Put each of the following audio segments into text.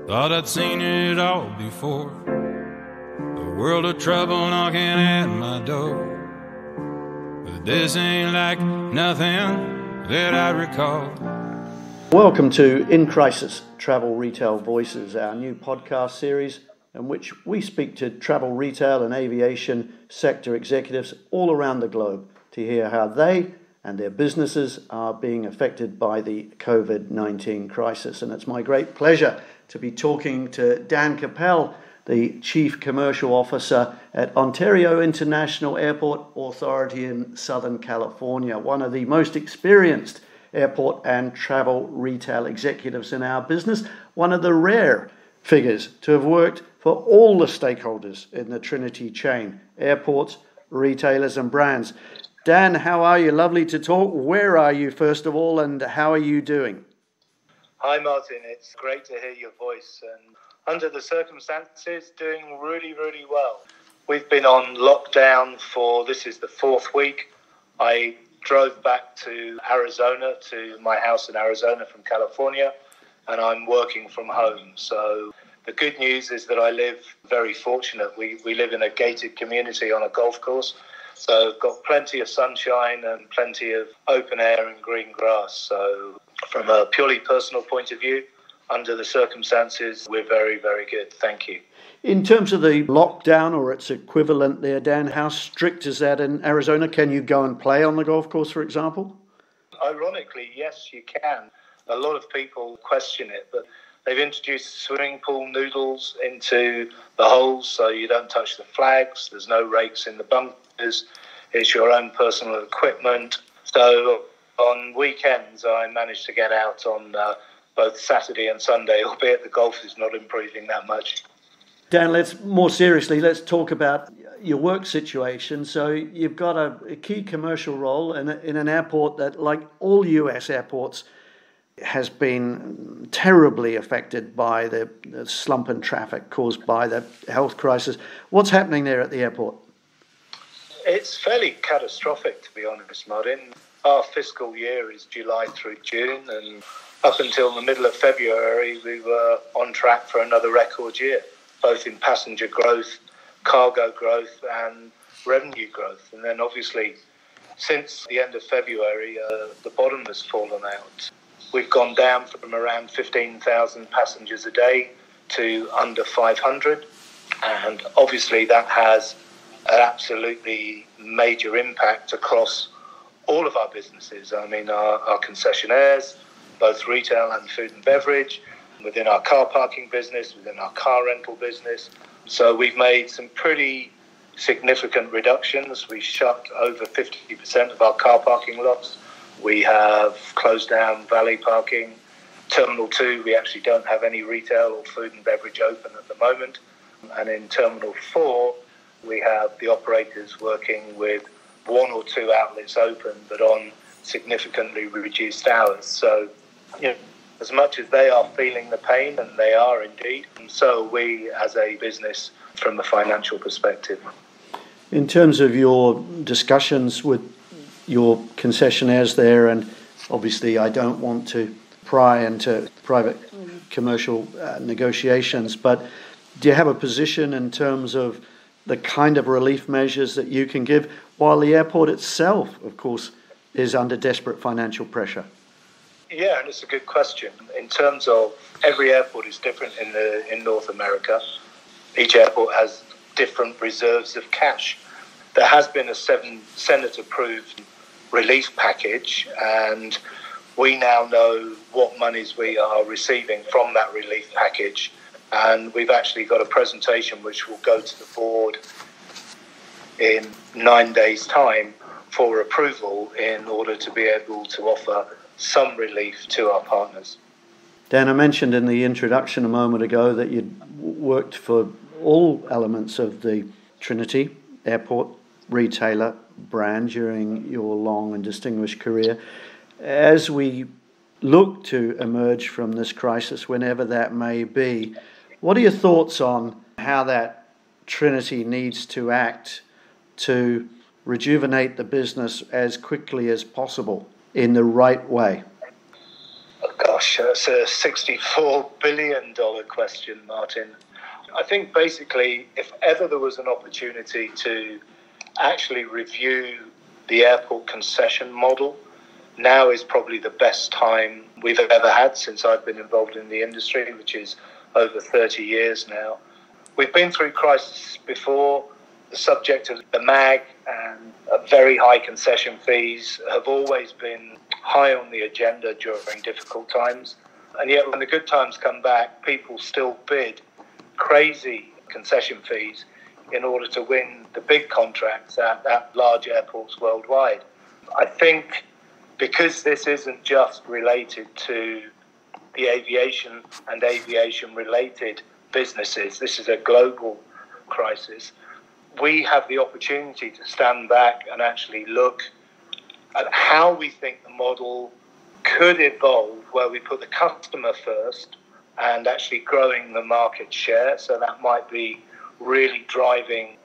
Thought I'd seen it all before. A world of trouble knocking at my door. But this ain't like nothing that I recall. Welcome to In Crisis, Travel Retail Voices, our new podcast series in which we speak to travel, retail and aviation sector executives all around the globe to hear how they and their businesses are being affected by the COVID-19 crisis. And it's my great pleasure to be talking to Dan Cappell, the Chief Commercial Officer at Ontario International Airport Authority in Southern California, one of the most experienced airport and travel retail executives in our business, one of the rare figures to have worked for all the stakeholders in the Trinity chain, airports, retailers and brands. Dan, how are you? Lovely to talk. Where are you, first of all, and how are you doing? Hi, Martin. It's great to hear your voice. And under the circumstances, doing really, really well. We've been on lockdown this is the fourth week. I drove back to Arizona, to my house in Arizona from California, and I'm working from home. So the good news is that I live very fortunate. We live in a gated community on a golf course. So got plenty of sunshine and plenty of open air and green grass. So from a purely personal point of view, under the circumstances, we're very, very good. Thank you. In terms of the lockdown or its equivalent there, Dan, how strict is that in Arizona? Can you go and play on the golf course, for example? Ironically, yes, you can. A lot of people question it, but they've introduced swimming pool noodles into the holes so you don't touch the flags. There's no rakes in the bunkers. It's your own personal equipment. So on weekends, I managed to get out on both Saturday and Sunday, albeit the golf is not improving that much. Dan, let's talk about your work situation. So you've got a key commercial role in an airport that, like all US airports, has been terribly affected by the slump in traffic caused by the health crisis. What's happening there at the airport? It's fairly catastrophic, to be honest, Martin. Our fiscal year is July through June, and up until the middle of February, we were on track for another record year, both in passenger growth, cargo growth, and revenue growth. And then obviously, since the end of February, the bottom has fallen out. We've gone down from around 15,000 passengers a day to under 500. And obviously that has an absolutely major impact across all of our businesses. I mean, our concessionaires, both retail and food and beverage, within our car parking business, within our car rental business. So we've made some pretty significant reductions. We shut over 50% of our car parking lots. We have closed down valet parking. Terminal 2, we actually don't have any retail or food and beverage open at the moment. And in Terminal 4, we have the operators working with one or two outlets open, but on significantly reduced hours. So, as much as they are feeling the pain, and they are indeed, and so we as a business from a financial perspective. In terms of your discussions with your concessionaires there, and obviously I don't want to pry into private commercial negotiations, but do you have a position in terms of the kind of relief measures that you can give while the airport itself, of course, is under desperate financial pressure? Yeah, and it's a good question. In terms of every airport is different in North America. Each airport has different reserves of cash. There has been a Senate-approved relief package, and we now know what monies we are receiving from that relief package. And we've actually got a presentation which will go to the board in 9 days' time for approval in order to be able to offer some relief to our partners. Dan, I mentioned in the introduction a moment ago that you'd worked for all elements of the Trinity Airport retailer brand during your long and distinguished career. As we look to emerge from this crisis, whenever that may be, what are your thoughts on how that Trinity needs to act to rejuvenate the business as quickly as possible in the right way? Gosh, that's a $64 billion question, Martin. I think basically if ever there was an opportunity to actually review the airport concession model, now is probably the best time we've ever had since I've been involved in the industry, which is over 30 years now. We've been through crises before. The subject of the MAG and very high concession fees have always been high on the agenda during difficult times. And yet when the good times come back, people still bid crazy concession fees in order to win the big contracts at large airports worldwide. I think because this isn't just related to the aviation and aviation-related businesses, this is a global crisis, we have the opportunity to stand back and actually look at how we think the model could evolve, where we put the customer first and actually growing the market share. So that might be really driving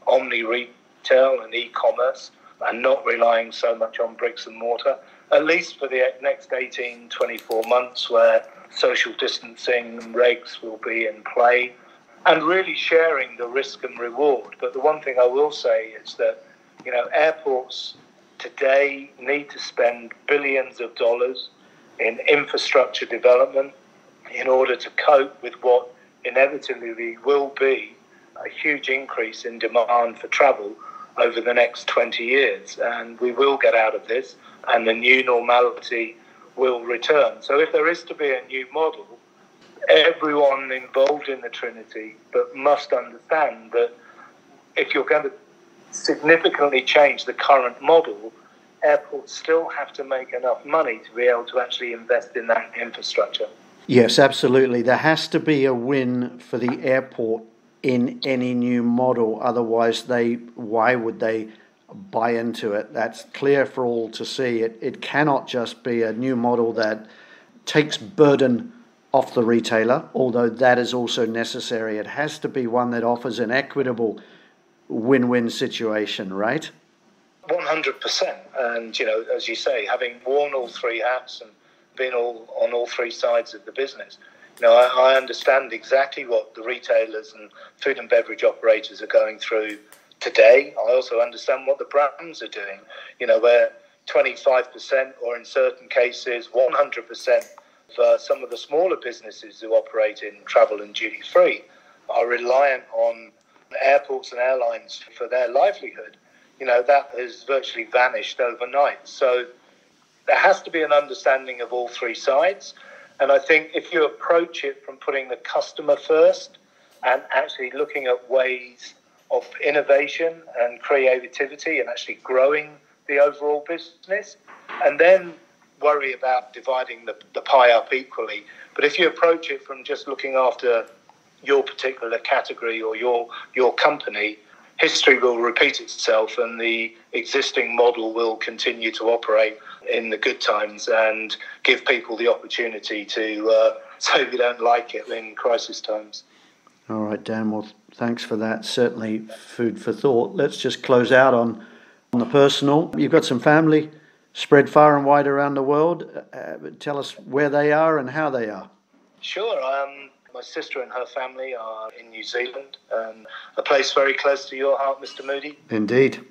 omni-retail and e-commerce and not relying so much on bricks and mortar, at least for the next 18, 24 months, where social distancing regs will be in play, and really sharing the risk and reward. But the one thing I will say is that, airports today need to spend billions of dollars in infrastructure development in order to cope with what inevitably will be a huge increase in demand for travel over the next 20 years. And we will get out of this, and the new normality will return. So if there is to be a new model, everyone involved in the Trinity but must understand that if you're going to significantly change the current model, airports still have to make enough money to be able to actually invest in that infrastructure. Yes, absolutely. There has to be a win for the airport in any new model. Otherwise, why would they buy into it? That's clear for all to see. It cannot just be a new model that takes burden off the retailer, although that is also necessary. It has to be one that offers an equitable win-win situation, right? 100%. And, as you say, having worn all three hats and been on all three sides of the business, I understand exactly what the retailers and food and beverage operators are going through today. I also understand what the brands are doing, where 25% or in certain cases 100% for some of the smaller businesses who operate in travel and duty-free are reliant on airports and airlines for their livelihood. That has virtually vanished overnight. So there has to be an understanding of all three sides. And I think if you approach it from putting the customer first and actually looking at ways of innovation and creativity and actually growing the overall business, and then worry about dividing the pie up equally. But if you approach it from just looking after your particular category or your company, history will repeat itself and the existing model will continue to operate in the good times and give people the opportunity to say if you don't like it in crisis times. All right, Dan, well, thanks for that. Certainly food for thought. Let's just close out on the personal. You've got some family spread far and wide around the world. Tell us where they are and how they are. Sure. My sister and her family are in New Zealand, a place very close to your heart, Mr. Moody. Indeed.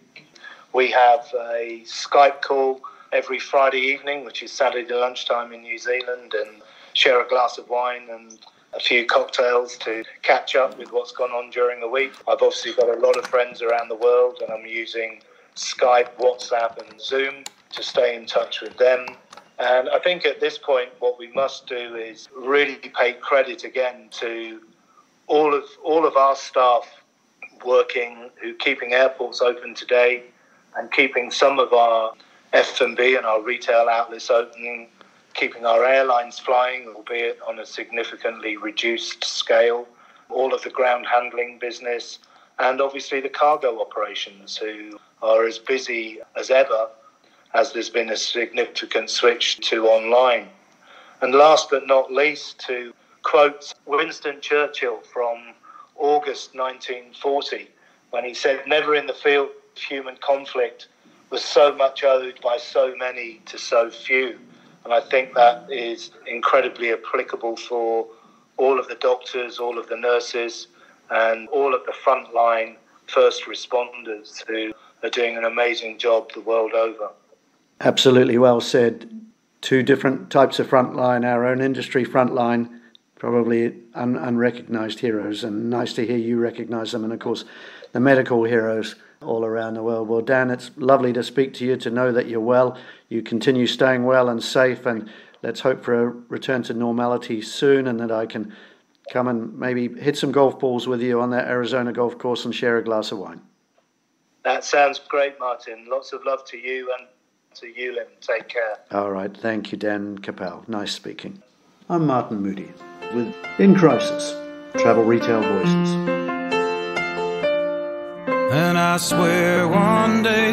We have a Skype call every Friday evening, which is Saturday lunchtime in New Zealand, and share a glass of wine and a few cocktails to catch up with what's gone on during the week. I've obviously got a lot of friends around the world, and I'm using Skype, WhatsApp and Zoom to stay in touch with them. And I think at this point what we must do is really pay credit again to all of our staff keeping airports open today and keeping some of our F&B and our retail outlets open, keeping our airlines flying, albeit on a significantly reduced scale, all of the ground handling business, and obviously the cargo operations who are as busy as ever as there's been a significant switch to online. And last but not least, to quote Winston Churchill from August 1940, when he said, "Never in the field of human conflict was so much owed by so many to so few And I think that is incredibly applicable for all of the doctors, all of the nurses, and all of the frontline first responders who are doing an amazing job the world over. Absolutely well said. Two different types of frontline, our own industry frontline, probably unrecognised heroes, and nice to hear you recognise them, and of course the medical heroes all around the world. Well, Dan, it's lovely to speak to you, to know that you're well. You continue staying well and safe, and let's hope for a return to normality soon, and that I can come and maybe hit some golf balls with you on that Arizona golf course and share a glass of wine. That sounds great, Martin. Lots of love to you and to you, Lynn. Take care. All right. Thank you, Dan Cappell. Nice speaking. I'm Martin Moody with In Crisis, Travel Retail Voices. And I swear one day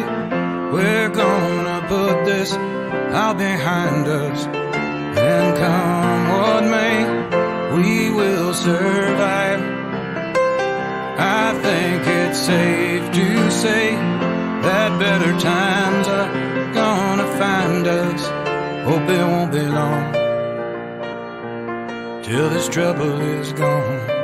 we're gonna put this out behind us, and come what may, we will survive. I think it's safe to say that better times are gonna find us. Hope it won't be long till this trouble is gone.